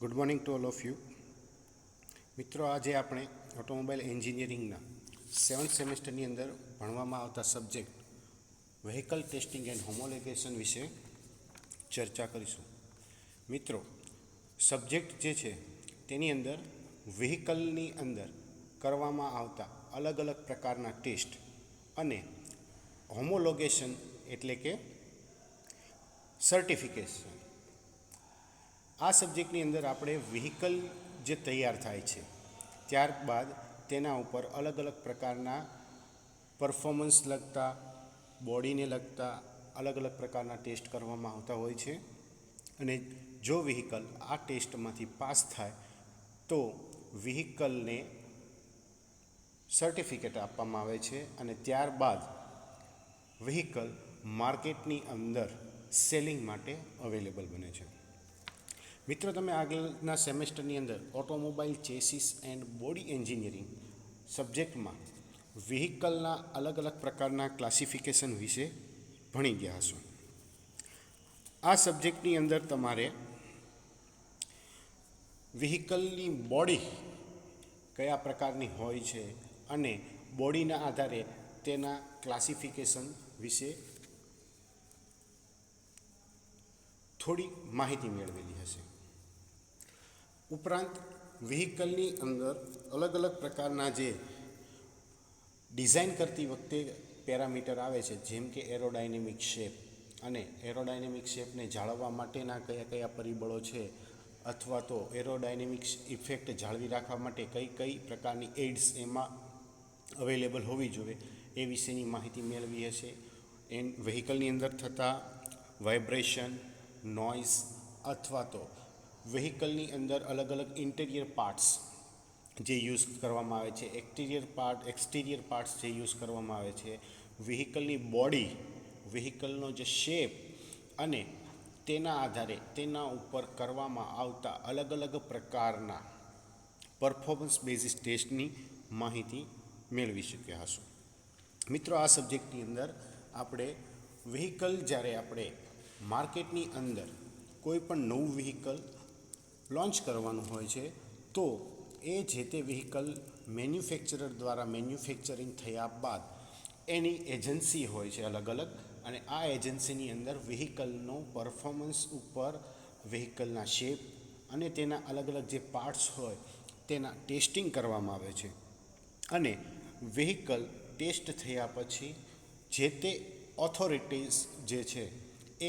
Good morning to all of you. મિત્રો, આજે આપણે ઓટોમોબાઈલ એન્જિનિયરિંગના 7th સેમેસ્ટરની અંદર ભણવામાં આવતા સબ્જેક્ટ વ્હીકલ ટેસ્ટિંગ એન્ડ હોમોલોગેશન વિશે ચર્ચા કરીશું. મિત્રો, સબ્જેક્ટ જે છે તેની અંદર વ્હીકલની અંદર કરવામાં આવતા અલગ અલગ પ્રકારના ટેસ્ટ અને હોમોલોગેશન એટલે કે સર્ટિફિકેશન, આ સબ્જેક્ટની અંદર આપણે વ્હીકલ જે તૈયાર થાય છે ત્યારબાદ તેના ઉપર અલગ અલગ પ્રકારના પરફોર્મન્સ લગતા, બોડીને લગતા અલગ અલગ પ્રકારના ટેસ્ટ કરવામાં આવતા હોય છે. અને જો વ્હીકલ આ ટેસ્ટમાંથી પાસ થાય તો વ્હીકલને સર્ટિફિકેટ આપવામાં આવે છે અને ત્યારબાદ વ્હીકલ માર્કેટની અંદર સેલિંગ માટે અવેલેબલ બને છે. મિત્રો, તમે આગળના સેમેસ્ટરની અંદર automobile chassis and body engineering સબ્જેક્ટમાં વ્હીકલના અલગ અલગ પ્રકારના ક્લાસિફિકેશન વિશે ભણી ગયા હશો. આ સબ્જેક્ટની અંદર તમારે વ્હીકલની બોડી કયા પ્રકારની હોય છે અને બોડીના આધારે તેના ક્લાસિફિકેશન વિશે થોડી માહિતી મેળવેલી હશે. ઉપરાંત વ્હીકલની અંદર અલગ અલગ પ્રકારના જે ડિઝાઇન કરતી વખતે પેરામીટર આવે છે, જેમ કે એરોડાયનેમિક શેપ, અને એરોડાયનેમિક શેપને જાળવવા માટેના કયા કયા પરિબળો છે, અથવા તો એરોડાયનેમિક ઇફેક્ટ જાળવી રાખવા માટે કઈ કઈ પ્રકારની એડ્સ એમાં અવેલેબલ હોવી જોઈએ એ વિશેની માહિતી મેળવી હશે. વ્હીકલની અંદર થતા વાઇબ્રેશન, નોઇઝ, અથવા તો વ્હીકલની અંદર અલગ અલગ ઇન્ટિરિયર પાર્ટ્સ જે યુઝ કરવામાં આવે છે, એક્સટિરિયર પાર્ટ્સ જે યુઝ કરવામાં આવે છે, વ્હીકલની બોડી, વ્હીકલનો જે શેપ અને તેના આધારે તેના ઉપર કરવામાં આવતા અલગ અલગ પ્રકારના પરફોર્મન્સ બેઝિસ ટેસ્ટની માહિતી મેળવી શક્યા હશો. મિત્રો, આ સબ્જેક્ટની અંદર આપણે વ્હીકલ જ્યારે આપણે માર્કેટની અંદર કોઈ પણ નવું વ્હીકલ લોન્ચ કરવાનું હોય છે તો એ જે તે વ્હીકલ મેન્યુફેક્ચરર દ્વારા મેન્યુફેક્ચરિંગ થયા બાદ એની એજન્સી હોય છે અલગ અલગ, અને આ એજન્સીની અંદર વ્હીકલનો પરફોર્મન્સ ઉપર વ્હીકલના શેપ અને તેના અલગ અલગ જે પાર્ટ્સ હોય તેના ટેસ્ટિંગ કરવામાં આવે છે. અને વ્હીકલ ટેસ્ટ થયા પછી જે તે ઓથોરિટીઝ જે છે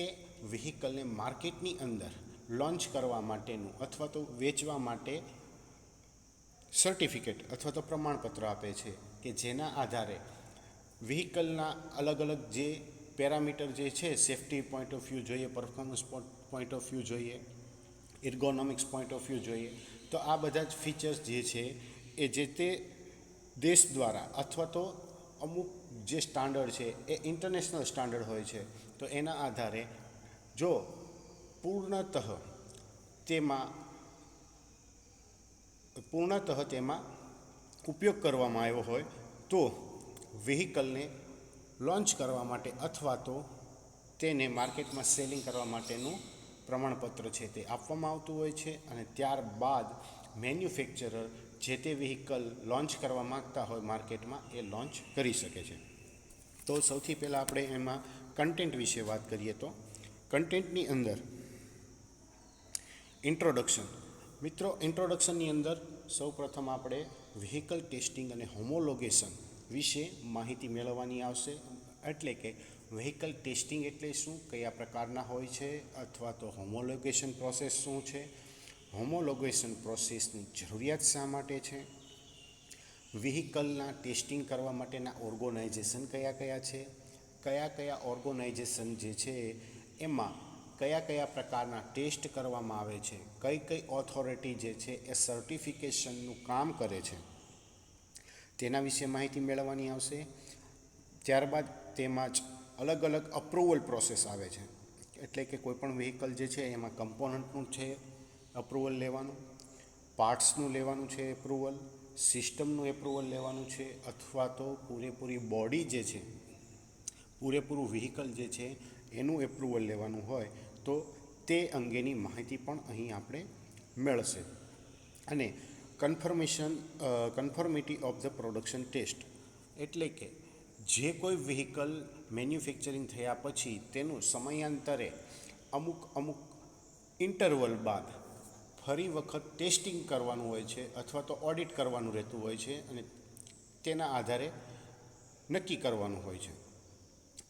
એ વ્હીકલને માર્કેટની અંદર લોન્ચ કરવા માટેનું અથવા તો વેચવા માટે સર્ટિફિકેટ અથવા તો પ્રમાણપત્ર આપે છે, કે જેના આધારે વ્હીકલના અલગ અલગ જે પેરામીટર જે છે, સેફ્ટી પોઈન્ટ ઓફ વ્યૂ જોઈએ, પરફોર્મન્સ પોઈન્ટ ઓફ વ્યૂ જોઈએ, એર્ગોનોમિક્સ પોઈન્ટ ઓફ વ્યૂ જોઈએ, તો આ બધા જ ફીચર્સ જે છે એ જે તે દેશ દ્વારા અથવા તો અમુક જે સ્ટાન્ડર્ડ છે એ ઇન્ટરનેશનલ સ્ટાન્ડર્ડ હોય છે, તો એના આધારે જો પૂર્ણતઃ તેમાં ઉપયોગ કરવામાં આવ્યો હોય તો વ્હીકલને લોન્ચ કરવા માટે અથવા તો તેને માર્કેટમાં સેલિંગ કરવા માટેનું પ્રમાણપત્ર છે તે આપવામાં આવતું હોય છે. અને ત્યારબાદ મેન્યુફેક્ચરર જે તે વ્હીકલ લોન્ચ કરવા માગતા હોય માર્કેટમાં એ લોન્ચ કરી શકે છે. તો સૌથી પહેલાં આપણે એમાં કન્ટેન્ટ વિશે વાત કરીએ તો કન્ટેન્ટની અંદર ઇન્ટ્રોડક્શન. મિત્રો, ઇન્ટ્રોડક્શનની અંદર સૌપ્રથમ આપણે વ્હીકલ ટેસ્ટિંગ અને હોમોલોગેશન વિશે માહિતી મેળવવાની આવશે. એટલે કે વ્હીકલ ટેસ્ટિંગ એટલે શું, કયા પ્રકારના હોય છે, અથવા તો હોમોલોગેશન પ્રોસેસ શું છે, હોમોલોગેશન પ્રોસેસની જરૂરિયાત શા માટે છે, વ્હીકલના ટેસ્ટિંગ કરવા માટેના ઓર્ગેનાઇઝેશન કયા કયા છે, કયા કયા ઓર્ગેનાઇઝેશન જે છે એમાં કયા કયા પ્રકારના ટેસ્ટ કરવામાં આવે છે, કઈ કઈ ઓથોરિટી જે છે એ સર્ટિફિકેશનનું કામ કરે છે, તેના વિશે માહિતી મેળવવાની આવશે. ત્યારબાદ તેમાં જ અલગ અલગ અપ્રુવલ પ્રોસેસ આવે છે. એટલે કે કોઈપણ વ્હીકલ જે છે એમાં કમ્પોનન્ટનું છે અપ્રુવલ લેવાનું, પાર્ટ્સનું લેવાનું છે એપ્રુવલ, સિસ્ટમનું એપ્રુવલ લેવાનું છે, અથવા તો પૂરેપૂરી બોડી જે છે, પૂરેપૂરું વ્હીકલ જે છે એનું એપ્રુવલ લેવાનું હોય તો તે અંગેની માહિતી પણ અહીં આપણે મળશે. અને કન્ફર્મિટી ઓફ ધ પ્રોડક્શન ટેસ્ટ એટલે કે જે કોઈ વ્હીકલ મેન્યુફેક્ચરિંગ થયા પછી તેનું સમયાંતરે અમુક ઇન્ટરવલ બાદ ફરી વખત ટેસ્ટિંગ કરવાનું હોય છે અથવા તો ઓડિટ કરવાનું રહેતું હોય છે અને તેના આધારે નક્કી કરવાનું હોય છે.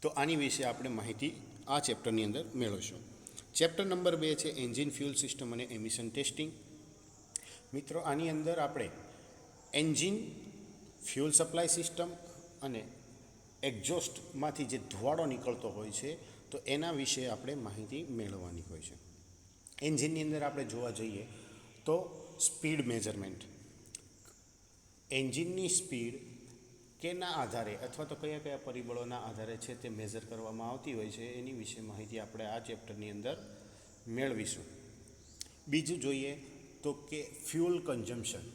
તો આની વિશે આપણે માહિતી આ ચેપ્ટરની અંદર મેળવશું. ચેપ્ટર નંબર 2 છે એન્જિન ફ્યુલ સિસ્ટમ અને એમિશન ટેસ્ટિંગ. મિત્રો, આની અંદર આપણે એન્જિન, ફ્યુલ સપ્લાય સિસ્ટમ અને એક્ઝોસ્ટમાંથી જે ધુવાડો નીકળતો હોય છે તો એના વિશે આપણે માહિતી મેળવવાની હોય છે. એન્જિનની અંદર આપણે જોવા જઈએ તો સ્પીડ મેજરમેન્ટ. એન્જિનની સ્પીડ કેના આધારે અથવા તો કયા કયા પરિબળોના આધારે છે તે મેજર કરવામાં આવતી હોય છે એની વિશે માહિતી આપણે આ ચેપ્ટરની અંદર મેળવીશું. બીજું જોઈએ તો કે fuel consumption,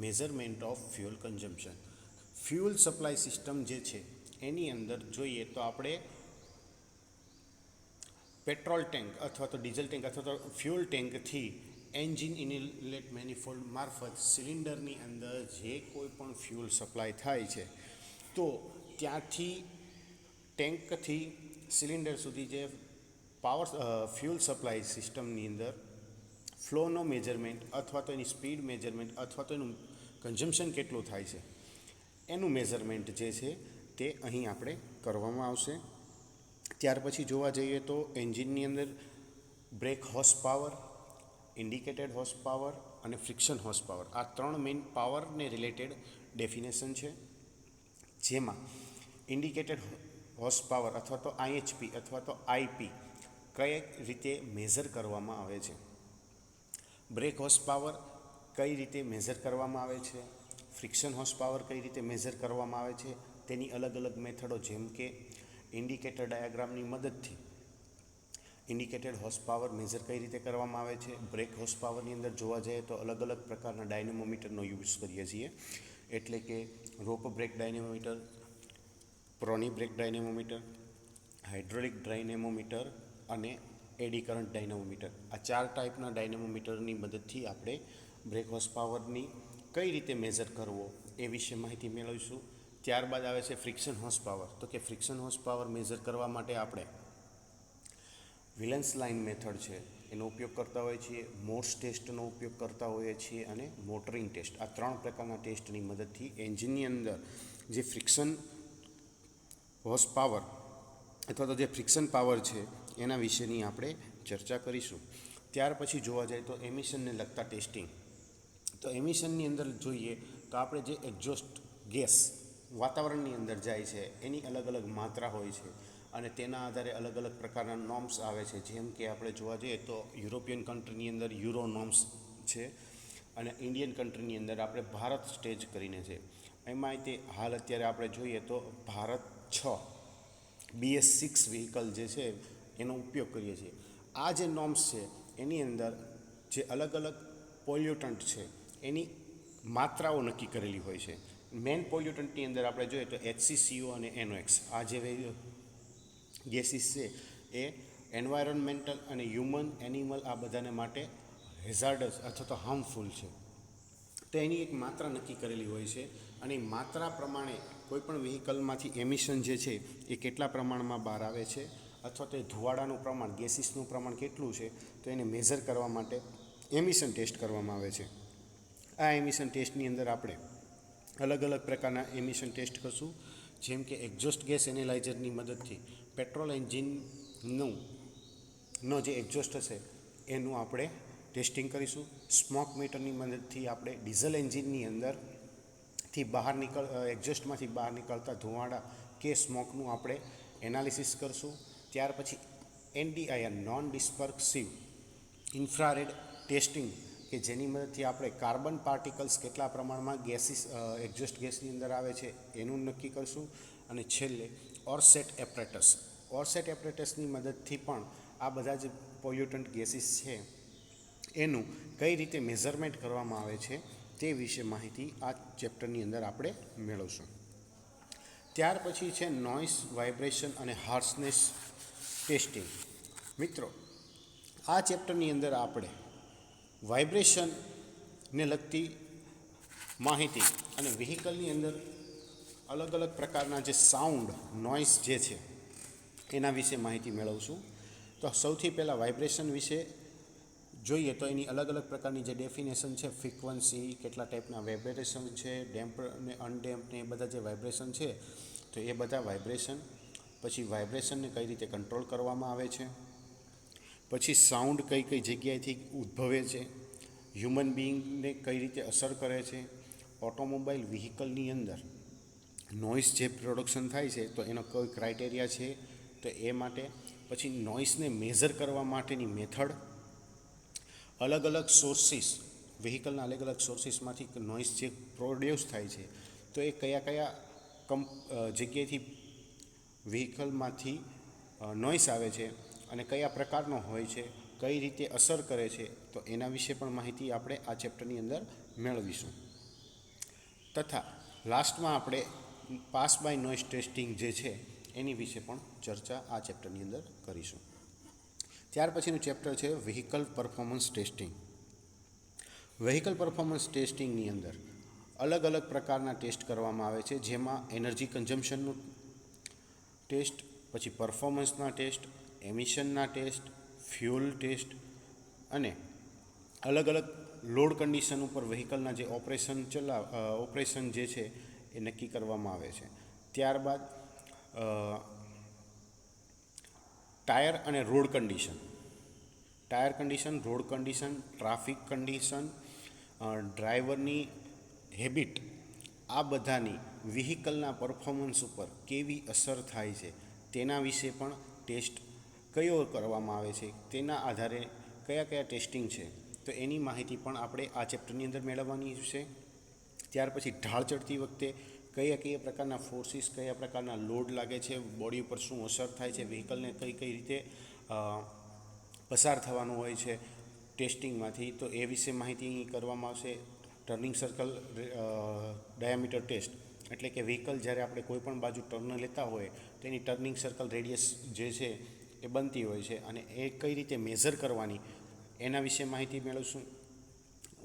measurement of fuel consumption. Fuel supply system જે છે એની અંદર જોઈએ તો આપણે પેટ્રોલ ટેન્ક અથવા તો ડીઝલ ટેન્ક અથવા તો ફ્યુલ ટેન્કથી એન્જિન ઇનલેટ મેનિફોલ્ડ મારફત સિલિન્ડરની અંદર જે કોઈ પણ ફ્યુલ સપ્લાય થાય છે તો ત્યાંથી ટેન્કથી સિલિન્ડર સુધી જે ફ્યુલ સપ્લાય સિસ્ટમની અંદર ફ્લોનો મેજરમેન્ટ અથવા તો એની સ્પીડ મેજરમેન્ટ અથવા તો એનું કન્ઝમ્પશન કેટલું થાય છે એનું મેઝરમેન્ટ જે છે તે અહીં આપણે કરવામાં આવશે. ત્યાર પછી જોવા જઈએ તો એન્જિનની અંદર brake horse power, indicated horse power અને ફ્રિક્શન હોર્સ પાવર, આ 3 મેઇન પાવરને રિલેટેડ ડેફિનેશન છે. જેમાં ઇન્ડિકેટેડ હોર્સ પાવર અથવા તો આઈએચપી અથવા તો આઈપી કઈ રીતે મેઝર કરવામાં આવે છે, બ્રેક હોર્સ પાવર કઈ રીતે મેઝર કરવામાં આવે છે, ફ્રિક્શન હોર્સ પાવર કઈ રીતે મેઝર કરવામાં આવે છે, તેની અલગ અલગ મેથડો જેમ કે ઇન્ડિકેટર ડાયાગ્રામની મદદથી ઇન્ડિકેટેડ હોર્સ પાવર મેઝર કઈ રીતે કરવામાં આવે છે. બ્રેક હોર્સ પાવરની અંદર જોવા જઈએ તો અલગ અલગ પ્રકારના ડાયનેમોમીટરનો યુઝ કરીએ છીએ, એટલે કે rope brake dynamometer, prony brake dynamometer, hydraulic dynamometer અને એડી કરંટ ડાયનેમોમીટર. આ 4 ટાઈપના ડાયનેમોમીટરની મદદથી આપણે બ્રેક હોર્સ પાવરની કઈ રીતે મેઝર કરવો એ વિશે માહિતી મેળવીશું. ત્યારબાદ આવે છે ફ્રિક્શન હોર્સ પાવર. તો કે ફ્રિક્શન હોર્સ પાવર મેઝર કરવા માટે આપણે વિલન્સ લાઇન મેથડ છે એનો ઉપયોગ કરતા હોઈએ છીએ, મોર્સ ટેસ્ટનો ઉપયોગ કરતા હોઈએ છીએ અને મોટરિંગ ટેસ્ટ. આ 3 પ્રકારના ટેસ્ટની મદદથી એન્જિનની અંદર જે ફ્રિક્શન હોર્સ પાવર અથવા તો જે ફ્રિક્શન પાવર છે એના વિશેની આપણે ચર્ચા કરીશું. ત્યાર પછી જોવા જાય તો એમિશનને લગતા ટેસ્ટિંગ. તો એમિશનની અંદર જોઈએ તો આપણે જે એક્ઝોસ્ટ ગેસ વાતાવરણની અંદર જાય છે એની અલગ અલગ માત્રા હોય છે અને તેના આધારે અલગ અલગ પ્રકારના નોર્મ્સ આવે છે. જેમ કે આપણે જોવા જઈએ તો યુરોપિયન કન્ટ્રીની અંદર યુરો નોર્મ્સ છે અને ઇન્ડિયન કન્ટ્રીની અંદર આપણે ભારત સ્ટેજ કરીને છે. એમાં તે હાલ અત્યારે આપણે જોઈએ તો ભારત 6 BS6 વ્હીકલ જે છે એનો ઉપયોગ કરીએ છીએ. આ જે નોર્મ્સ છે એની અંદર જે અલગ અલગ પોલ્યુટન્ટ છે એની માત્રાઓ નક્કી કરેલી હોય છે. મેઇન પોલ્યુટન્ટની અંદર આપણે જોઈએ તો HCCO અને NOx, આ જે ગેસીસ છે એ એન્વાયરન્મેન્ટલ અને હ્યુમન, એનિમલ આ બધાને માટે હેઝાર્ડસ અથવા તો હાર્મફુલ છે. તો એની એક માત્રા નક્કી કરેલી હોય છે અને માત્રા પ્રમાણે કોઈપણ વ્હીકલમાંથી એમિશન જે છે એ કેટલા પ્રમાણમાં બહાર આવે છે અથવા તો એ ધુવાડાનું પ્રમાણ, ગેસીસનું પ્રમાણ કેટલું છે તો એને મેઝર કરવા માટે એમિશન ટેસ્ટ કરવામાં આવે છે. આ એમિશન ટેસ્ટની અંદર આપણે અલગ અલગ પ્રકારના એમિશન ટેસ્ટ કરશું, જેમ કે એક્ઝોસ્ટ ગેસ એનાલાઇઝરની મદદથી પેટ્રોલ એન્જિનનો જે એક્ઝોસ્ટ હશે એનું આપણે ટેસ્ટિંગ કરીશું. સ્મોક મીટરની મદદથી આપણે ડીઝલ એન્જિનની અંદરથી એક્ઝોસ્ટમાંથી બહાર નીકળતા ધુવાડા કે સ્મોકનું આપણે એનાલિસિસ કરશું. ત્યાર પછી NDIR, નોન ડિસ્પર્સિવ ઇન્ફ્રારેડ ટેસ્ટિંગ, કે જેની મદદથી આપણે કાર્બન પાર્ટિકલ્સ કેટલા પ્રમાણમાં એક્ઝોસ્ટ ગેસની અંદર આવે છે એનું નક્કી કરશું. અને છેલ્લે ઓરસેટ એપરેટસની મદદથી પણ આ બધા જ પોલ્યુટન્ટ ગેસીસ છે એનું કઈ રીતે મેઝરમેન્ટ કરવામાં આવે છે તે વિશે માહિતી આ ચેપ્ટરની અંદર આપણે મેળવશું. ત્યાર પછી છે નોઇસ, વાઇબ્રેશન અને હાર્શનેસ ટેસ્ટિંગ. મિત્રો, આ ચેપ્ટરની અંદર આપણે વાઇબ્રેશનને લગતી માહિતી અને વ્હીકલની અંદર અલગ અલગ પ્રકારના જે સાઉન્ડ નોઇસ જે છે એના વિશે માહિતી મેળવશું. તો સૌથી પહેલાં વાઇબ્રેશન વિશે જોઈએ તો એની અલગ અલગ પ્રકારની જે ડેફિનેશન છે, ફ્રીક્વન્સી, કેટલા ટાઈપના વાઇબ્રેશન છે, ડેમ્પ ને અનડેમ્પ ને એ બધા જે વાઇબ્રેશન છે, તો એ બધા વાઇબ્રેશન. પછી વાઇબ્રેશનને કઈ રીતે કંટ્રોલ કરવામાં આવે છે, પછી સાઉન્ડ કઈ કઈ જગ્યાએથી ઉદ્ભવે છે, હ્યુમન બિઈંગને કઈ રીતે અસર કરે છે, ઓટોમોબાઈલ વ્હીકલની અંદર નોઇસ જે પ્રોડક્શન થાય છે તો એનો કોઈ ક્રાઇટેરિયા છે તો એ માટે, પછી નોઇસને મેઝર કરવા માટેની મેથડ, અલગ અલગ સોર્સિસ, વ્હીકલના અલગ અલગ સોર્સિસમાંથી નોઇસ જે પ્રોડ્યુસ થાય છે તો એ કયા કયા જગ્યાએથી વ્હીકલમાંથી નોઇસ આવે છે અને કયા પ્રકારનો હોય છે, કઈ રીતે અસર કરે છે, તો એના વિશે પણ માહિતી આપણે આ ચેપ્ટરની અંદર મેળવીશું. તથા લાસ્ટમાં આપણે પાસ બાય નોઇસ ટેસ્ટિંગ જે છે એની વિશે પણ ચર્ચા આ ચેપ્ટરની અંદર કરીશું. ત્યાર પછીનું ચેપ્ટર છે vehicle performance testing. Vehicle performance ટેસ્ટિંગની અંદર અલગ અલગ પ્રકારના ટેસ્ટ કરવામાં આવે છે, જેમાં એનર્જી કન્ઝમ્પશનનું ટેસ્ટ, પછી પરફોર્મન્સના ટેસ્ટ, એમિશનના ટેસ્ટ, ફ્યુલ ટેસ્ટ અને અલગ અલગ લોડ કન્ડિશન ઉપર વ્હીકલના જે ઓપરેશન જે છે એ નક્કી કરવામાં આવે છે. ત્યારબાદ ટાયર અને road condition, tyre condition, road condition, traffic condition, ડ્રાઈવરની હેબિટ, આ બધાની વ્હીકલના પરફોર્મન્સ ઉપર કેવી અસર થાય છે તેના વિશે પણ ટેસ્ટ કયો કરવામાં આવે છે, તેના આધારે કયા કયા ટેસ્ટિંગ છે તો એની માહિતી પણ આપણે આ ચેપ્ટરની અંદર મેળવવાની છે. ત્યાર પછી ઢાળ ચડતી વખતે કયા કયા પ્રકારના ફોર્સિસ, કયા પ્રકારના લોડ લાગે છે, બોડી ઉપર શું અસર થાય છે, વ્હીકલને કઈ કઈ રીતે પસાર થવાનું હોય છે ટેસ્ટિંગમાંથી, તો એ વિશે માહિતી કરવામાં આવશે. ટર્નિંગ સર્કલ ડાયામીટર ટેસ્ટ, એટલે કે વ્હીકલ જ્યારે આપણે કોઈ પણ બાજુ ટર્ન લેતા હોય તો એની ટર્નિંગ સર્કલ રેડિયસ જે છે એ બનતી હોય છે અને એ કઈ રીતે મેઝર કરવાની એના વિશે માહિતી મેળવશું.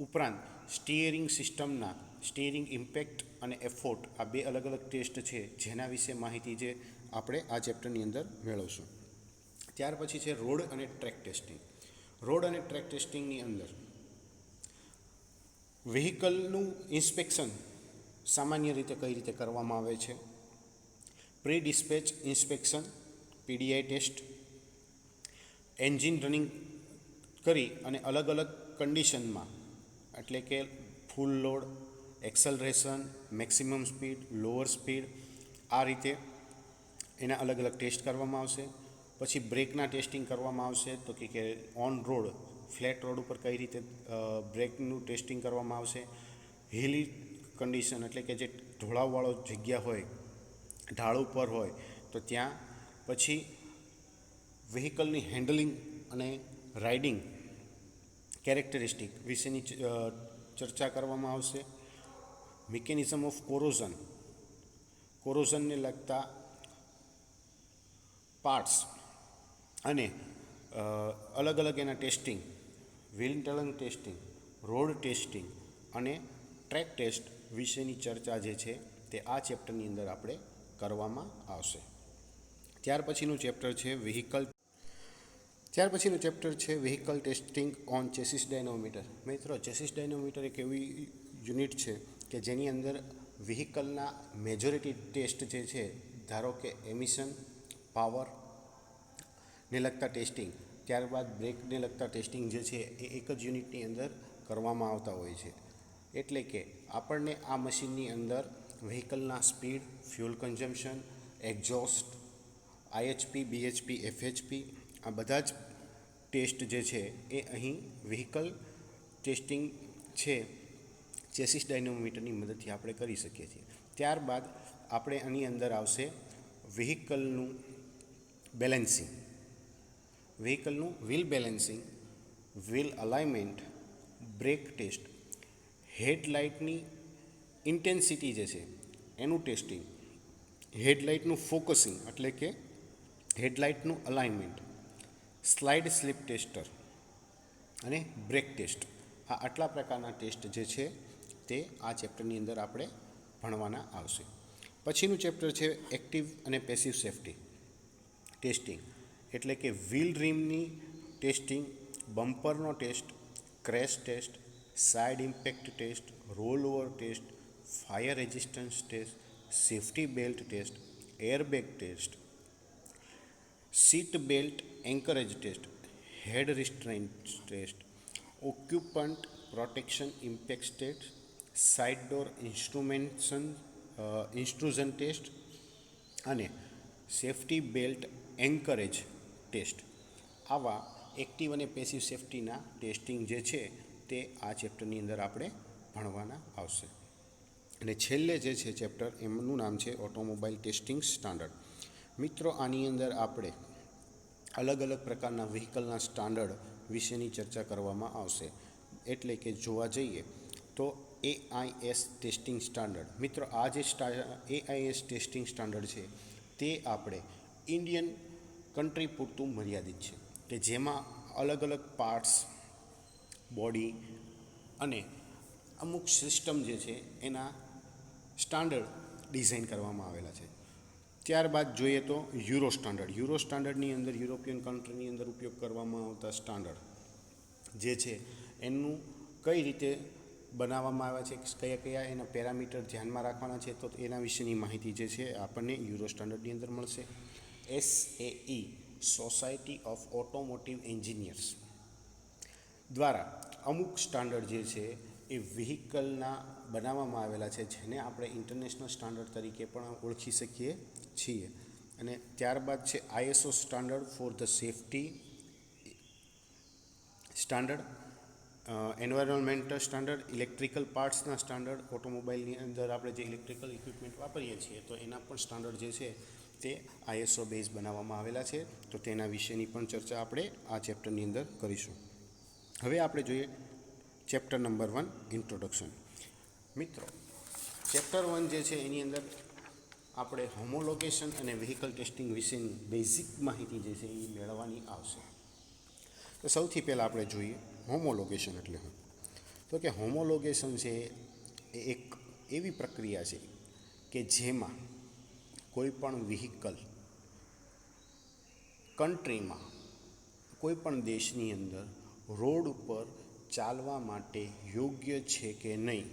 ઉપરાંત સ્ટીયરિંગ સિસ્ટમના સ્ટીયરિંગ ઇમ્પેક્ટ અને એફોર્ટ, આ બે અલગ અલગ ટેસ્ટ છે જેના વિશે માહિતી જે આપણે આ ચેપ્ટરની અંદર મેળવશું. ત્યાર પછી છે રોડ અને ટ્રેક ટેસ્ટિંગ. રોડ અને ટ્રેક ટેસ્ટિંગની અંદર વ્હીકલનું ઇન્સ્પેક્શન સામાન્ય રીતે કઈ રીતે કરવામાં આવે છે, pre dispatch inspection PDI test, engine running કરી અને અલગ અલગ કન્ડિશનમાં, એટલે કે full load, acceleration, maximum speed, lower speed, આ રીતે એના અલગ અલગ ટેસ્ટ કરવામાં આવશે. પછી બ્રેકના ટેસ્ટિંગ કરવામાં આવશે, તો કે ઓન રોડ, ફ્લેટ રોડ ઉપર કઈ રીતે બ્રેકનું ટેસ્ટિંગ કરવામાં આવશે. હિલી કન્ડિશન, એટલે કે જે ઢોળાવવાળો જગ્યા હોય, ઢાળ ઉપર હોય તો ત્યાં પછી વ્હીકલની હેન્ડલિંગ અને રાઇડિંગ કેરેક્ટરિસ્ટિક વિશેની ચર્ચા કરવામાં આવશે. મિકેનિઝમ ઓફ કોરોઝન, કોરોઝનને લગતા પાર્ટ્સ અને અલગ અલગ એના testing, wheel turning testing, road testing અને ટ્રેક ટેસ્ટ વિશેની ચર્ચા જે છે તે આ ચેપ્ટરની અંદર આપણે કરવામાં આવશે. ત્યાર પછીનું ચેપ્ટર છે વ્હીકલ ટેસ્ટિંગ ઓન ચેસિસ ડાયનોમીટર. મિત્રો, ચેસિસ ડાયનોમીટર એક એવી યુનિટ છે કે જેની અંદર વ્હીકલના મેજોરિટી ટેસ્ટ જે છે, ધારો કે એમિશન, પાવર ને લગતા ટેસ્ટિંગ, ત્યારબાદ બ્રેકને લગતા ટેસ્ટિંગ જે છે એ એક જ યુનિટની અંદર કરવામાં આવતા હોય છે. એટલે કે આપણને આ મશીનની અંદર વ્હીકલના speed, fuel consumption, exhaust, IHP, BHP, FHP, આ બધા જ ટેસ્ટ જે છે એ અહીં વ્હીકલ ટેસ્ટિંગ છે ચેસિસ ડાયનોમીટરની મદદથી આપણે કરી શકીએ છીએ. ત્યારબાદ આપણે આની અંદર આવશે વ્હીકલનું બેલેન્સિંગ, વ્હીકલનું wheel balancing, wheel alignment, brake test, હેડલાઇટની ઇન્ટેન્સિટી જે છે એનું ટેસ્ટિંગ, હેડલાઇટનું ફોકસિંગ એટલે કે હેડલાઇટનું અલાઇનમેન્ટ, સ્લાઇડ સ્લીપ ટેસ્ટર અને બ્રેક ટેસ્ટ. આટલા પ્રકારના ટેસ્ટ જે છે તે આ ચેપ્ટરની અંદર આપણે ભણવાના આવશે. પછીનું ચેપ્ટર છે એક્ટિવ અને પેસિવ સેફ્ટી ટેસ્ટિંગ, એટલે કે વ્હીલ રીમની ટેસ્ટિંગ, બમ્પરનો test, crash test, side impact test, roll over test, fire resistance test, safety belt test, airbag test, seat belt anchorage test, head restraint test, occupant protection impact test, side door intrusion test અને safety belt anchorage test. આવા active અને passive સેફ્ટીના testing જે છે તે આ ચેપ્ટરની અંદર આપણે ભણવાના આવશે. અને છેલ્લે જે છે ચેપ્ટર એમનું નામ છે ઓટોમોબાઈલ ટેસ્ટિંગ સ્ટાન્ડર્ડ. મિત્રો, આની અંદર આપણે અલગ અલગ પ્રકારના વ્હીકલના સ્ટાન્ડર્ડ વિશેની ચર્ચા કરવામાં આવશે. એટલે કે જોવા જઈએ તો AIS ટેસ્ટિંગ સ્ટાન્ડર્ડ. મિત્રો, આ જે AIS ટેસ્ટિંગ સ્ટાન્ડર્ડ છે તે આપણે ઇન્ડિયન કન્ટ્રી પૂરતું મર્યાદિત છે, કે જેમાં અલગ અલગ પાર્ટ્સ, બોડી અને અમુક સિસ્ટમ જે છે એના સ્ટાન્ડર્ડ ડિઝાઇન કરવામાં આવેલા છે. ત્યારબાદ જોઈએ તો યુરો સ્ટાન્ડર્ડ. યુરો સ્ટાન્ડર્ડની અંદર યુરોપિયન કન્ટ્રીની અંદર ઉપયોગ કરવામાં આવતા સ્ટાન્ડર્ડ જે છે એનું કઈ રીતે બનાવવામાં આવ્યા છે, કયા કયા એના પેરામીટર ધ્યાનમાં રાખવાના છે, તો એના વિશેની માહિતી જે છે આપણને યુરો સ્ટાન્ડર્ડની અંદર મળશે. SAE society of automotive engineers દ્વારા અમુક સ્ટાન્ડર્ડ જે છે એ વ્હીકલના બનાવવામાં આવેલા છે, જેને આપણે ઇન્ટરનેશનલ સ્ટાન્ડર્ડ તરીકે પણ ઓળખી શકીએ છીએ. અને ત્યારબાદ છે ISO standard for the safety standard, environmental standard, electrical પાર્ટ્સના સ્ટાન્ડર્ડ. ઓટોમોબાઈલની અંદર આપણે જે ઇલેક્ટ્રિકલ ઇક્વિપમેન્ટ વાપરીએ છીએ તો એના પણ સ્ટાન્ડર્ડ જે છે તે ISO બેઝ બનાવવામાં આવેલા છે. તો તેના વિશેની પણ ચર્ચા આપણે આ ચેપ્ટરની અંદર કરીશું. હવે આપણે જોઈએ ચેપ્ટર નંબર 1 ઇન્ટ્રોડક્શન. મિત્રો, ચેપ્ટર 1 જે છે એની અંદર આપણે હોમોલોગેશન અને વ્હીકલ ટેસ્ટિંગ વિશેની બેઝિક માહિતી જે છે એ મેળવવાની આવશે. તો સૌથી પહેલાં આપણે જોઈએ હોમોલોગેશન એટલે શું. તો કે હોમોલોગેશન છે એ એક એવી પ્રક્રિયા છે કે જેમાં કોઈ પણ વ્હીકલ કન્ટ્રીમાં, કોઈ પણ દેશની અંદર રોડ ઉપર ચાલવા માટે યોગ્ય છે કે નહીં,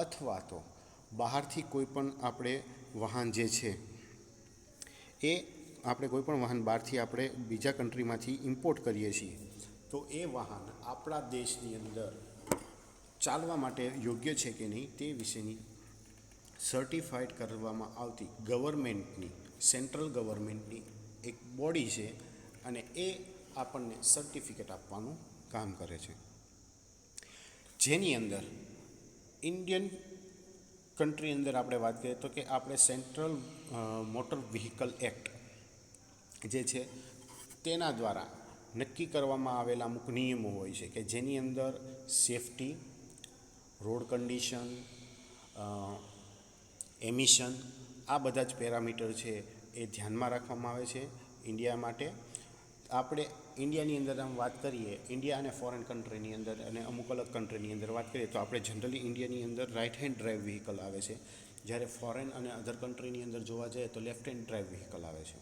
અથવા તો બહારથી કોઈ પણ આપણે વાહન જે છે એ આપણે કોઈ પણ વાહન બહારથી આપણે બીજા કન્ટ્રીમાંથી ઇમ્પોર્ટ કરીએ છીએ, તો એ વાહન આપણા દેશની અંદર ચાલવા માટે યોગ્ય છે કે નહીં તે વિશેની સર્ટિફાઈડ કરવામાં આવતી ગવર્મેન્ટની, સેન્ટ્રલ ગવર્મેન્ટની એક બોડી છે અને એ આપણને સર્ટિફિકેટ આપવાનું કામ કરે છે. જેની અંદર ઇન્ડિયન કન્ટ્રી અંદર આપણે વાત કરીએ તો કે આપણે સેન્ટ્રલ મોટર વ્હીકલ એક્ટ જે છે તેના દ્વારા નક્કી કરવામાં આવેલા અમુક નિયમો હોય છે કે જેની અંદર સેફ્ટી, રોડ કન્ડિશન, એમિશન, આ બધા જ પેરામીટર છે એ ધ્યાનમાં રાખવામાં આવે છે ઇન્ડિયા માટે. આપણે ઇન્ડિયાની અંદર આમ વાત કરીએ, ઇન્ડિયા અને ફોરેન કન્ટ્રીની અંદર અને અમુક અલગ કન્ટ્રીની અંદર વાત કરીએ તો આપણે જનરલી ઇન્ડિયાની અંદર રાઇટ હેન્ડ ડ્રાઈવ વ્હીકલ આવે છે, જ્યારે ફોરેન અને અધર કન્ટ્રીની અંદર જોવા જઈએ તો લેફ્ટ હેન્ડ ડ્રાઈવ વ્હીકલ આવે છે.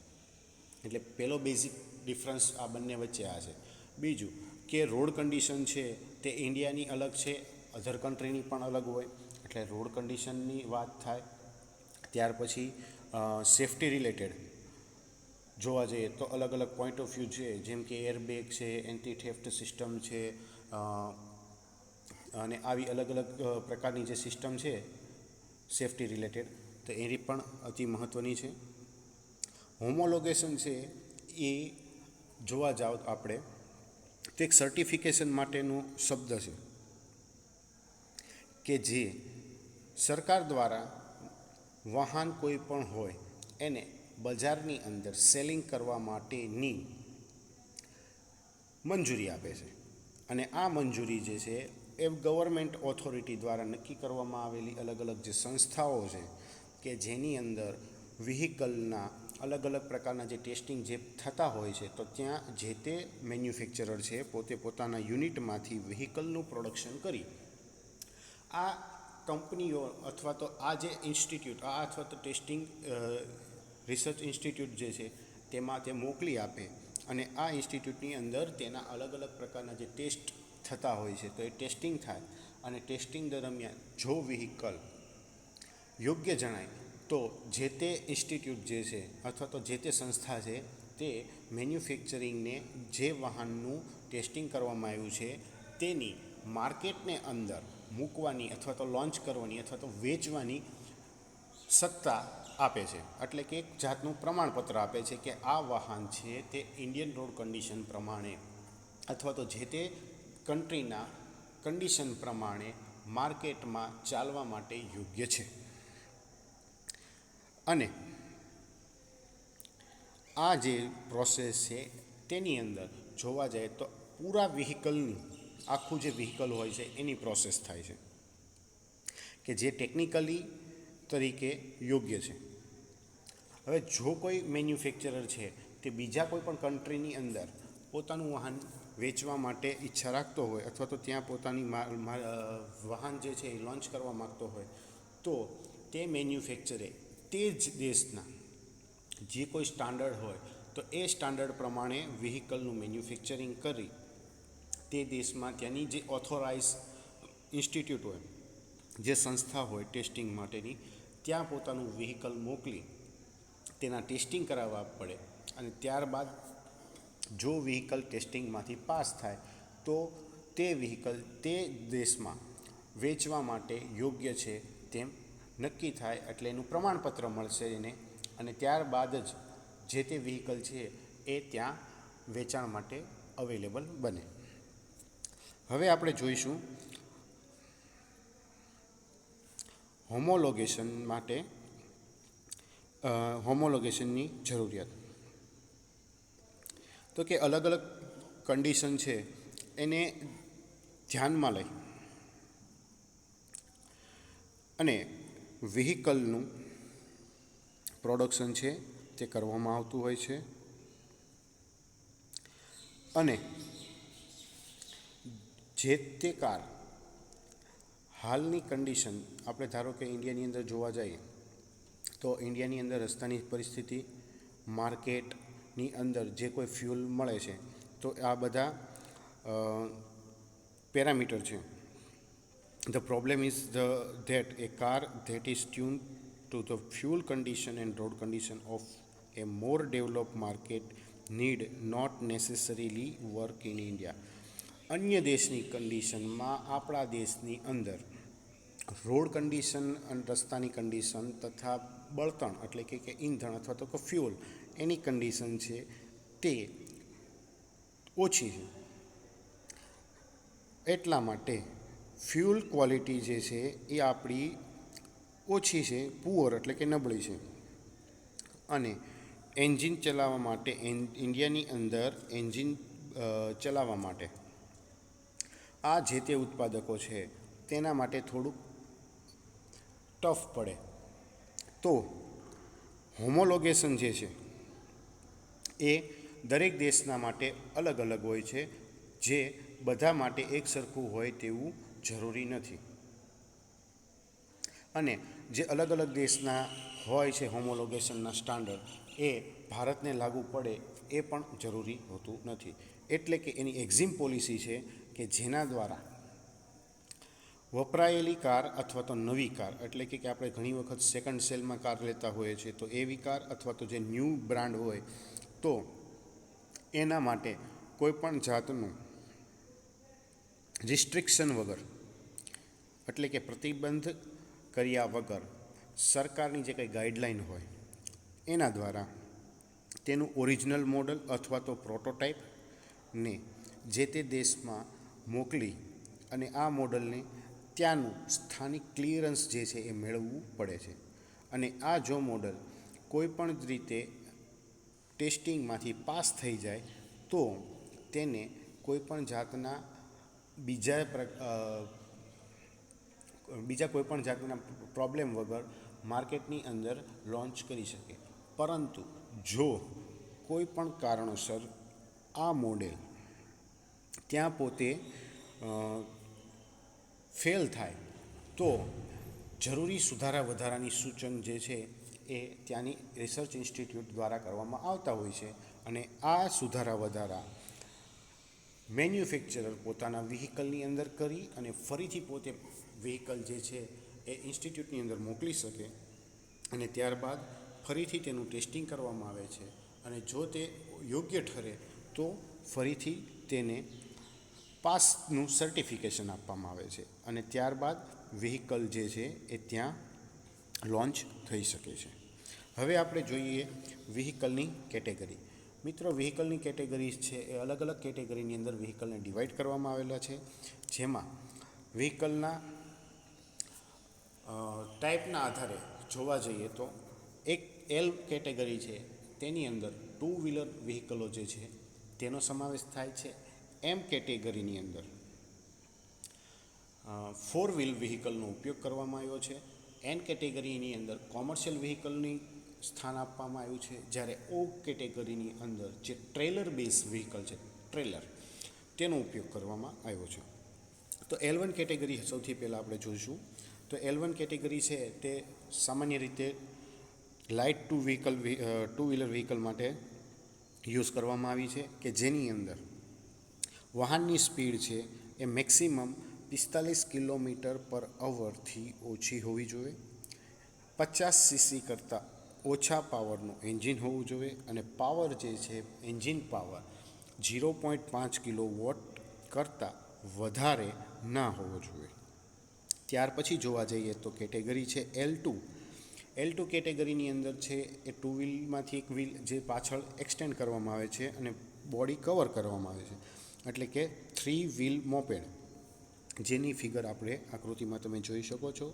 એટલે પહેલો બેઝિક ડિફરન્સ આ બંને વચ્ચે આ છે. બીજું કે રોડ કન્ડિશન છે તે ઇન્ડિયાની અલગ છે, અધર કન્ટ્રીની પણ અલગ હોય, એટલે રોડ કન્ડિશનની વાત થાય. ત્યાર પછી સેફ્ટી રિલેટેડ જોવા જઈએ તો અલગ અલગ પોઈન્ટ ઓફ વ્યૂ છે, જેમ કે એરબેગ છે, એન્ટી થેફ્ટ સિસ્ટમ છે, અને આવી અલગ અલગ પ્રકારની જે સિસ્ટમ છે સેફ્ટી રિલેટેડ, તો એની પણ અતિ મહત્ત્વની છે. હોમોલોગેશન છે એ જોવા જાઓ આપણે તો એક સર્ટિફિકેશન માટેનો શબ્દ છે કે જે સરકાર દ્વારા વાહન કોઈ પણ હોય એને બજારની અંદર સેલિંગ કરવા માટેની મંજૂરી આપે છે. અને આ મંજૂરી જે છે એ ગવર્મેન્ટ ઓથોરિટી દ્વારા નક્કી કરવામાં આવેલી અલગ અલગ જે સંસ્થાઓ છે કે જેની અંદર વ્હીકલના અલગ અલગ પ્રકારના જે ટેસ્ટિંગ જે થતા હોય છે, તો ત્યાં જે તે મેન્યુફેક્ચરર છે પોતે પોતાના યુનિટમાંથી વ્હીકલનું પ્રોડક્શન કરી આ કંપનીઓ અથવા તો આ જે ઇન્સ્ટિટ્યૂટ અથવા તો ટેસ્ટિંગ રિસર્ચ ઇન્સ્ટિટ્યૂટ જે છે તેમાં તે મોકલી આપે અને આ ઇન્સ્ટિટ્યૂટની અંદર તેના અલગ અલગ પ્રકારના જે ટેસ્ટ થતા હોય છે, તો એ ટેસ્ટિંગ થાય અને ટેસ્ટિંગ દરમિયાન જો વ્હીકલ યોગ્ય જણાય તો જે તે ઇન્સ્ટિટ્યૂટ જે છે અથવા તો જે તે સંસ્થા છે તે મેન્યુફેક્ચરિંગને જે વાહનનું ટેસ્ટિંગ કરવામાં આવ્યું છે તેની માર્કેટને અંદર મૂકવાની અથવા તો લોન્ચ કરવાની અથવા તો વેચવાની સત્તા આપે છે. એટલે કે એક જાતનું પ્રમાણપત્ર આપે છે કે આ વાહન છે તે ઇન્ડિયન રોડ કન્ડિશન પ્રમાણે અથવા તો જે તે કન્ટ્રીના કન્ડિશન પ્રમાણે માર્કેટમાં ચાલવા માટે યોગ્ય છે. અને આ જે પ્રોસેસ છે તેની અંદર જોવા જાય તો પૂરા વ્હીકલની આખું જે વ્હીકલ હોય છે એની પ્રોસેસ થાય છે કે જે ટેકનિકલી તરીકે યોગ્ય છે. હવે જો કોઈ મેન્યુફેક્ચરર છે તે બીજા કોઈ પણ કન્ટ્રીની અંદર પોતાનું વાહન વેચવા માટે ઈચ્છા રાખતો હોય અથવા તો ત્યાં પોતાની વાહન જે છે એ લોન્ચ કરવા માગતો હોય, તો તે મેન્યુફેક્ચરે તે જ દેશના જે કોઈ સ્ટાન્ડર્ડ હોય તો એ સ્ટાન્ડર્ડ પ્રમાણે વ્હીકલનું મેન્યુફેક્ચરિંગ કરી તે દેશમાં ત્યાંની જે ઓથોરાઇઝ ઇન્સ્ટિટ્યૂટ હોય, જે સંસ્થા હોય ટેસ્ટિંગ માટેની, ત્યાં પોતાનું વ્હીકલ મોકલી તેના ટેસ્ટિંગ કરાવવા પડે અને ત્યારબાદ જો વ્હીકલ ટેસ્ટિંગમાંથી પાસ થાય તો તે વ્હીકલ તે દેશમાં વેચવા માટે યોગ્ય છે તેમ નક્કી થાય. એટલે એનું પ્રમાણપત્ર મળશે એને અને ત્યારબાદ જ જે તે વ્હીકલ છે એ ત્યાં વેચાણ માટે અવેલેબલ બને. હવે આપણે જોઈશું હોમોલોગેશન માટે હોમોલોગેશનની જરૂરિયાત. તો કે અલગ અલગ કન્ડિશન છે એને ધ્યાનમાં લઈ અને વ્હીકલનું પ્રોડક્શન છે તે કરવામાં આવતું હોય છે. અને જે તે કાર હાલની કન્ડિશન આપણે ધારો કે ઇન્ડિયાની અંદર જોવા જઈએ તો ઇન્ડિયાની અંદર રસ્તાની પરિસ્થિતિ, માર્કેટની અંદર જે કોઈ ફ્યુલ મળે છે, તો આ બધા પેરામીટર છે. The problem is that a car that is tuned to the fuel condition and road condition of a more developed market need not necessarily work in India. અન્ય દેશની કન્ડિશનમાં આપણા દેશની અંદર રોડ કન્ડિશન અને રસ્તાની કન્ડિશન તથા બળતણ એટલે કે ઈંધણ અથવા તો ફ્યુલ એની કન્ડિશન છે તે ઓછી છે. એટલા માટે ફ્યુલ ક્વોલિટી જે છે એ આપણી ઓછી છે, પુઅર એટલે કે નબળી છે. અને એન્જિન ચલાવવા માટે ઇન્ડિયાની અંદર એન્જિન ચલાવવા માટે આ જે તે ઉત્પાદકો છે તેના માટે થોડુંક ટફ પડે. તો હોમોલોગેશન જે છે એ દરેક દેશના માટે અલગ અલગ હોય છે, જે બધા માટે એક સરખું હોય તેવું જરૂરી નથી. અને જે અલગ અલગ દેશના હોય છે હોમોલોગેશનના સ્ટાન્ડર્ડ એ ભારતને લાગુ પડે એ પણ જરૂરી હોતું નથી. એટલે કે એની એક્ઝિમ પોલિસી છે કે જેના દ્વારા વપરાયેલી કાર અથવા તો નવી કાર એટલે કે આપણે ઘણી વખત સેકન્ડ સેલમાં કાર લેતા હોઈએ છીએ, તો એવી કાર અથવા તો જે ન્યૂ બ્રાન્ડ હોય તો એના માટે કોઈ પણ જાતનું રિસ્ટ્રિક્શન વગર એટલે કે પ્રતિબંધ કર્યા વગર સરકારની જે કંઈ ગાઈડલાઈન હોય એના દ્વારા તેનું ઓરિજિનલ મોડલ અથવા તો પ્રોટોટાઈપને જે તે દેશમાં મોકલી અને આ મોડલને ત્યાંનું સ્થાનિક ક્લિયરન્સ જે છે એ મેળવવું પડે છે. અને આ જો મોડલ કોઈ પણ રીતે ટેસ્ટિંગમાંથી પાસ થઈ જાય તો તેને કોઈ પણ જાતના બીજા કોઈ પણ જાતના પ્રોબ્લેમ વગર માર્કેટની અંદર લોન્ચ કરી શકે. પરંતુ જો કોઈ પણ કારણોસર આ મોડેલ ત્યાં પોતે ફેલ થાય તો જરૂરી સુધારા વધારાની સૂચન જે છે એ ત્યાંની રિસર્ચ ઇન્સ્ટિટ્યૂટ દ્વારા કરવામાં આવતા હોય છે અને આ સુધારા વધારા મેન્યુફેક્ચરર પોતાના વ્હીકલની અંદર કરી અને ફરીથી પોતે વ્હીકલ જે છે એ ઇન્સ્ટિટ્યૂટની અંદર મોકલી શકે અને ત્યારબાદ ફરીથી તેનું ટેસ્ટિંગ કરવામાં આવે છે અને જો તે યોગ્ય ઠરે તો ફરીથી તેને પાસનું સર્ટિફિકેશન આપવામાં આવે છે અને ત્યારબાદ વ્હીકલ જે છે એ ત્યાં લોન્ચ થઈ શકે છે. હવે આપણે જોઈએ વ્હીકલની કેટેગરી. મિત્રો, વ્હીકલની કેટેગરીઝ છે એ અલગ અલગ કેટેગરીની અંદર વ્હીકલને ડિવાઈડ કરવામાં આવેલા છે, જેમાં વ્હીકલના ટાઈપના આધારે જોવા જઈએ તો એક એલ કેટેગરી છે તેની અંદર 2 વ્હીલર વ્હીકલો જે છે તેનો સમાવેશ થાય છે. એમ કેટેગરીની અંદર 4 વ્હીલ વ્હીકલનો ઉપયોગ કરવામાં આવ્યો છે. એન કેટેગરીની અંદર કોમર્શિયલ વ્હીકલની સ્થાન આપવામાં આવ્યું છે, જ્યારે ઓ કેટેગરીની અંદર જે ટ્રેલર બેઝ વ્હીકલ છે, ટ્રેલર, તેનો ઉપયોગ કરવામાં આવ્યો છે. તો L1 કેટેગરી સૌથી પહેલાં આપણે જોઈશું. તો L1 કેટેગરી છે તે સામાન્ય રીતે લાઇટ ટુ વ્હીલર વ્હીકલ માટે યુઝ કરવામાં આવી છે, કે જેની અંદર વાહનની સ્પીડ છે એ મેક્સિમમ 45 કિલોમીટર પર અવરથી ઓછી હોવી જોઈએ, 50 સીસી કરતાં ઓછા પાવરનું એન્જિન હોવું જોઈએ અને પાવર જે છે એન્જિન પાવર 0.5 કિલોવોટ કરતાં વધારે ના હોવો જોઈએ. ત્યાર પછી જોવા જઈએ તો કેટેગરી છે L2 કેટેગરીની અંદર છે એ 2 વ્હીલમાંથી એક વ્હીલ જે પાછળ એક્સટેન્ડ કરવામાં આવે છે અને બોડી કવર કરવામાં આવે છે, એટલે કે 3 વ્હીલ મોપેડ, જેની ફિગર આપણે આકૃતિમાં તમે જોઈ શકો છો.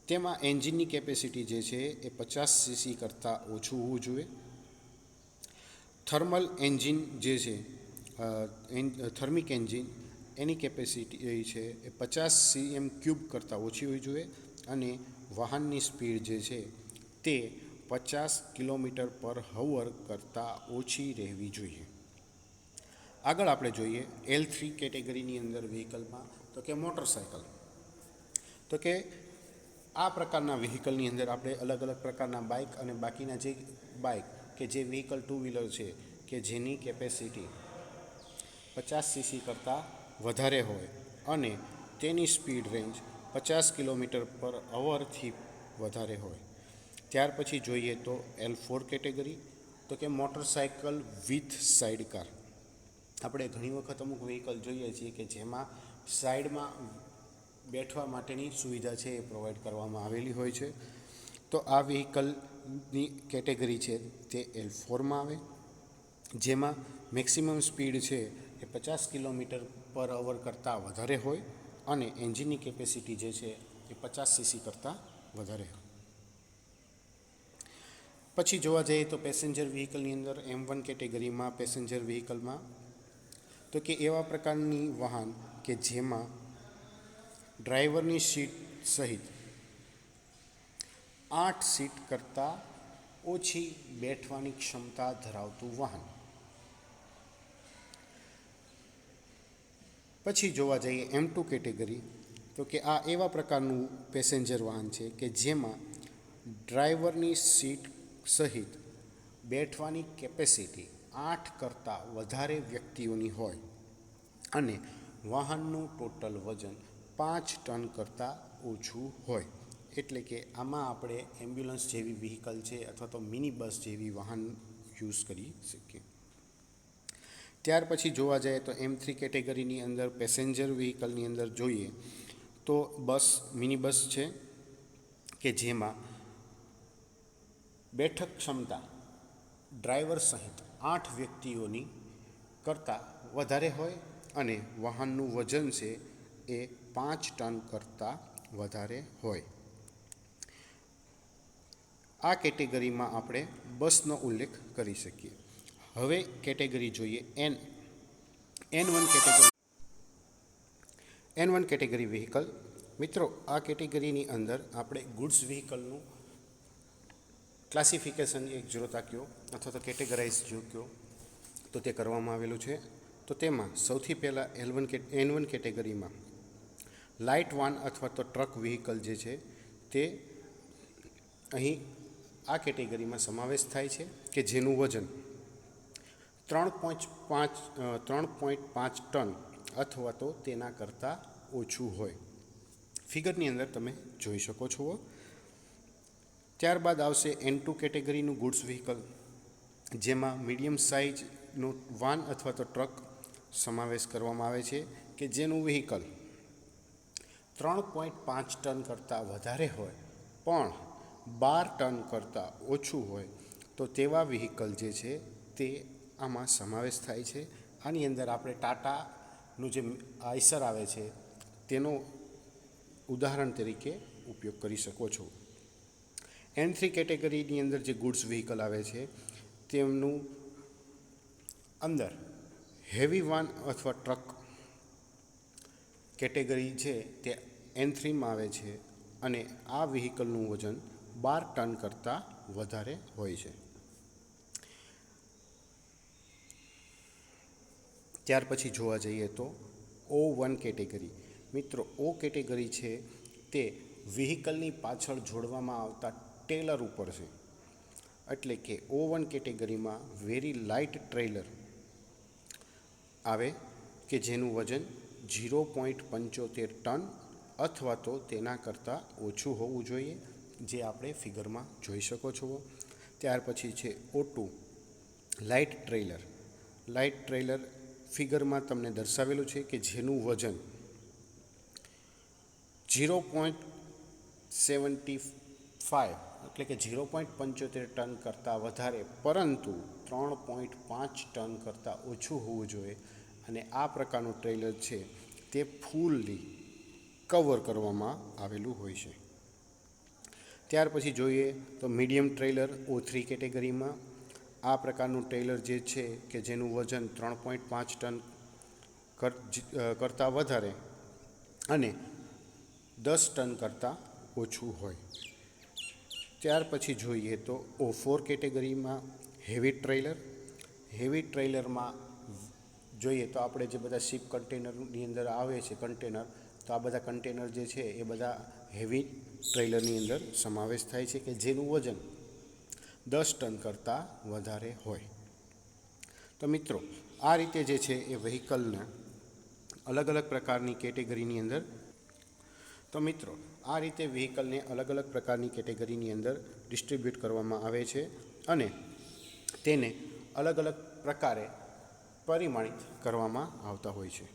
તેમાં એન્જિનની કેપેસિટી જે છે એ 50 સીસી કરતાં ઓછું હોવું જોઈએ. થર્મલ એન્જિન જે છે, થર્મિક એન્જિન, એની કેપેસિટી છે એ 50 cm³ કરતાં ઓછી હોવી જોઈએ અને વાહનની સ્પીડ જે છે તે 50 km/h કરતાં ઓછી રહેવી જોઈએ. આગળ આપણે જોઈએ L3 કેટેગરીની અંદર વ્હીકલમાં તો કે મોટરસાયકલ. તો કે આ પ્રકારના વ્હીકલની અંદર આપણે અલગ અલગ પ્રકારના બાઇક અને બાકીના જે બાઇક કે જે વ્હીકલ 2 વ્હીલર છે કે જેની કેપેસિટી 50 સીસી કરતાં વધારે હોય અને તેની સ્પીડ રેન્જ 50 km/hથી વધારે હોય. ત્યાર પછી જોઈએ તો L4 કેટેગરી, તો કે મોટરસાયકલ વિથ સાઇડ કાર. આપણે ઘણી વખત અમુક વ્હીકલ જોઈએ છીએ કે જેમાં સાઈડમાં બેઠવા માટેની સુવિધા છે એ પ્રોવાઈડ કરવામાં આવેલી હોય છે. તો આ વ્હીકલની કેટેગરી છે તે L4માં આવે, જેમાં મેક્સિમમ સ્પીડ છે એ 50 km/h કરતાં વધારે હોય અને એન્જિનની કેપેસિટી જે છે એ 50 સીસી કરતાં વધારે હોય. પછી જોવા જઈએ તો પેસેન્જર વ્હીકલની અંદર M1 કેટેગરીમાં પેસેન્જર વ્હીકલમાં તો કે એવા પ્રકારની વાહન કે જેમાં ડ્રાઈવરની સીટ સહિત 8 સીટ કરતાં ઓછી બેઠવાની ક્ષમતા ધરાવતું વાહન. પછી જોવા જઈએ M2 કેટેગરી, તો કે આ એવા પ્રકારનું પેસેન્જર વાહન છે કે જેમાં ડ્રાઈવરની સીટ સહિત બેઠવાની કેપેસિટી 8 કરતાં વધારે વ્યક્તિઓની હોય અને વાહનનું ટોટલ વજન 5 ટન કરતાં ઓછું હોય. એટલે કે આમાં આપણે એમ્બ્યુલન્સ જેવી વ્હીકલ છે અથવા તો મિની બસ જેવી વાહન યુઝ કરી શકીએ. ત્યાર પછી જોવા જઈએ તો M3 કેટેગરીની અંદર પેસેન્જર વ્હીકલની અંદર જોઈએ તો બસ, મિની બસ છે કે જેમાં બેઠક ક્ષમતા ડ્રાઈવર સહિત 8 વ્યક્તિઓની કરતાં વધારે હોય અને વાહનનું વજન છે એ 5 ટન કરતાં વધારે હોય. આ કેટેગરીમાં આપણે બસનો ઉલ્લેખ કરી શકીએ. હવે કેટેગરી જોઈએ N1 કેટેગરી વ્હીકલ. મિત્રો, આ કેટેગરીની અંદર આપણે ગુડ્સ વ્હીકલનું ક્લાસિફિકેશન એક જોતા કયો અથવા તો કેટેગરાઇઝ જો કયો તો તે કરવામાં આવેલું છે. તો તેમાં સૌથી પહેલાં N1 કેટેગરીમાં લાઇટ વાન અથવા તો ટ્રક વ્હીકલ જે છે તે અહીં આ કેટેગરીમાં સમાવેશ થાય છે કે જેનું વજન 3.5 ટન અથવા તો તેના કરતાં ઓછું હોય. ફિગરની અંદર તમે જોઈ શકો છો. ત્યારબાદ આવશે N2 કેટેગરીનું ગુડ્સ વ્હીકલ, જેમાં મીડિયમ સાઇઝનું વાન અથવા તો ટ્રક સમાવેશ કરવામાં આવે છે કે જેનું વ્હીકલ 3.5 ટન કરતાં વધારે હોય પણ 12 ટન કરતાં ઓછું હોય તો તેવા વ્હીકલ જે છે તે આમાં સમાવેશ થાય છે. આની અંદર આપણે ટાટાનું જે આઈસર આવે છે તેનો ઉદાહરણ તરીકે ઉપયોગ કરી શકો છો. N3 કેટેગરીની અંદર જે ગુડ્સ વ્હીકલ આવે છે તેમનું અંદર હેવી વાન અથવા ટ્રક કેટેગરી છે તે N3માં આવે છે અને આ વ્હીકલનું વજન 12 ટન કરતાં વધારે હોય છે. ત્યાર પછી જોવા જઈએ તો O1 કેટેગરી. મિત્રો, O કેટેગરી છે તે વ્હીકલની પાછળ જોડવામાં આવતા ટેલર ઉપર છે. એટલે કે O1 કેટેગરીમાં વેરી લાઇટ ટ્રેલર આવે કે જેનું વજન 0.75 ટન અથવા તો તેના કરતાં ઓછું હોવું જોઈએ, જે આપણે ફિગરમાં જોઈ શકો છો. ત્યાર પછી છે O2 light trailer. Light trailer ફિગરમાં તમને દર્શાવેલું છે કે જેનું વજન 0.75 એટલે કે 0.75 ટન કરતાં વધારે પરંતુ 3.5 ટન કરતાં ઓછું હોવું જોઈએ અને આ પ્રકારનું ટ્રેલર છે તે ફૂલ્લી કવર કરવામાં આવેલું હોય છે. ત્યાર પછી જોઈએ તો મીડિયમ ટ્રેલર O3 કેટેગરીમાં આ પ્રકારનું ટ્રેલર જે છે કે જેનું વજન 3.5 ટન કરતાં વધારે અને 10 ટન કરતાં ઓછું હોય. ત્યાર પછી જોઈએ તો O4 કેટેગરીમાં હેવી ટ્રેલર. હેવી ટ્રેલરમાં જોઈએ તો આપણે જે બધા શિપ કન્ટેનરની અંદર આવે છે કન્ટેનર, તો આ બધા કન્ટેનર જે છે એ બધા હેવી ટ્રેલરની અંદર સમાવેશ થાય છે કે જેનું વજન 10 ટન કરતાં વધારે હોય. તો મિત્રો, આ રીતે જે છે એ વ્હીકલના અલગ અલગ પ્રકારની કેટેગરીની અંદર અલગ અલગ પ્રકારની કેટેગરીની અંદર ડિસ્ટ્રીબ્યુટ કરવામાં આવે છે અને તેને અલગ અલગ પ્રકારે પરિમાણિત કરવામાં આવતા હોય છે.